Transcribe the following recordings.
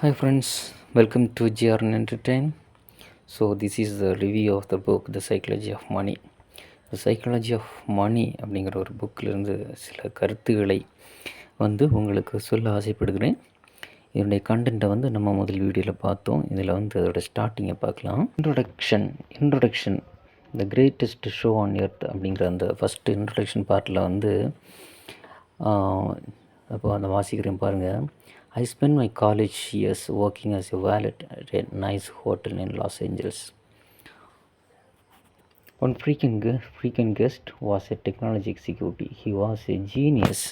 Hi friends, welcome to GRN Entertain. So this is the review of the book The Psychology of Money. The Psychology of Money அப்படிங்கிற ஒரு புக்கிலிருந்து சில கருத்துக்களை உங்களுக்கு சொல்ல ஆசைப்படுகிறேன். இதனுடைய கண்டென்ட்டை நம்ம முதல் வீடியோவில் பார்த்தோம். இதில் அதோட ஸ்டார்டிங்கை பார்க்கலாம். Introduction the greatest show on earth அப்படிங்கிற அந்த ஃபஸ்ட்டு இன்ட்ரொடக்ஷன் பார்ட்டில் அப்போ அந்த வாசிக்கிறேன் பாருங்கள். I spent my college years working as a valet at a nice hotel in Los Angeles. One frequent guest was a technology executive. He was a genius,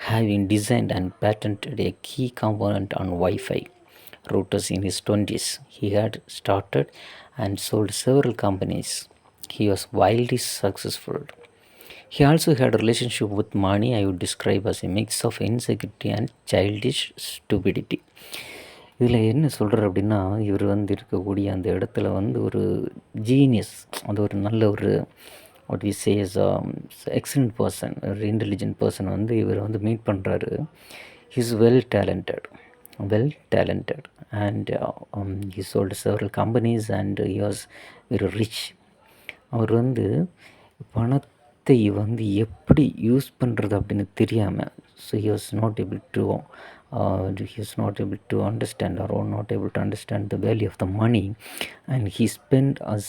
having designed and patented a key component on Wi-Fi routers in his 20s. He had started and sold several companies. He was wildly successful. He also had a relationship with money I would describe as a mix of insecurity and childish stupidity. இதில் என்ன சொல்கிறார் அப்படின்னா, இவர் இருக்கக்கூடிய அந்த இடத்துல ஒரு genius, அது ஒரு நல்ல ஒரு what we say is excellent person, ஒரு இன்டெலிஜென்ட் பர்சன் இவர் மீட் பண்ணுறாரு. He is well talented and he sold several companies and he was very rich. அவர் பணத்தை எப்படி யூஸ் பண்ணுறது அப்படின்னு தெரியாமல், so he was not able to understand or not able to understand the value of the money, and he spent as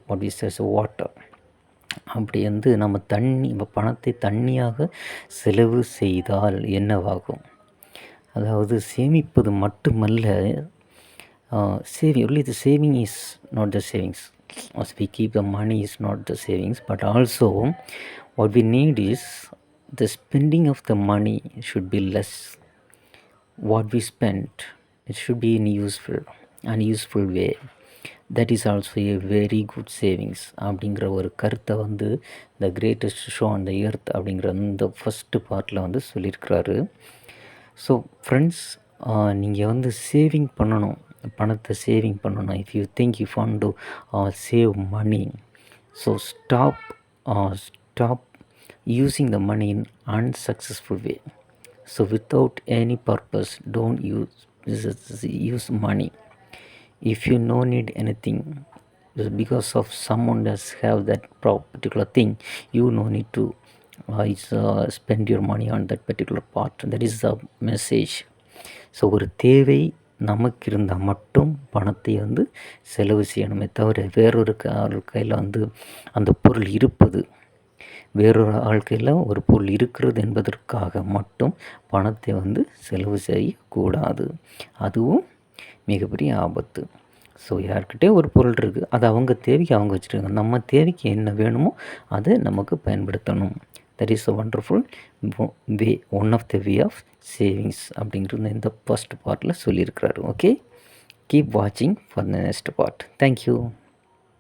what we say as a water. அப்படி நம்ம பணத்தை தண்ணியாக செலவு செய்தால் என்னவாகும்? அதாவது சேமிப்பது மட்டுமல்ல, only the saving is not the savings. As we keep the money is not the savings, but also what we need is the spending of the money should be less. What we spend, it should be in useful way. That is also a very good savings. அப்படிங்கிற ஒரு கருத்தை the greatest show on the earth அப்படிங்கிற இந்த first பார்ட்டில் சொல்லியிருக்கிறாரு. So friends, நீங்கள் saving பண்ணணும், பணத்தை சேவிங் பண்ணணும். If you think you want to save money, so stop using the money in unsuccessful way. So without any purpose don't use money. If you no need anything, because of someone does have that particular thing, you no need to spend your money on that particular part. That is the message. So ஒரு தேவை நமக்கு இருந்தால் மட்டும் பணத்தை செலவு செய்யணுமே தவிர, வேறொரு ஆள் கையில் அந்த பொருள் இருப்பது, வேறொரு ஆள் கையில் ஒரு பொருள் இருக்கிறது என்பதற்காக மட்டும் பணத்தை செலவு செய்யக்கூடாது. அதுவும் மிகப்பெரிய ஆபத்து. ஸோ யார்கிட்டே ஒரு பொருள் இருக்குது, அது அவங்க தேவைக்கு அவங்க வச்சுருக்காங்க. நம்ம தேவைக்கு என்ன வேணுமோ அதை நமக்கு பயன்படுத்தணும். That is a wonderful way, one of the way of savings அப்படிங்கிறது இந்த ஃபஸ்ட் பார்ட்டில் சொல்லியிருக்கிறாரு. ஓகே, கீப் வாட்சிங் for the next part. Thank you.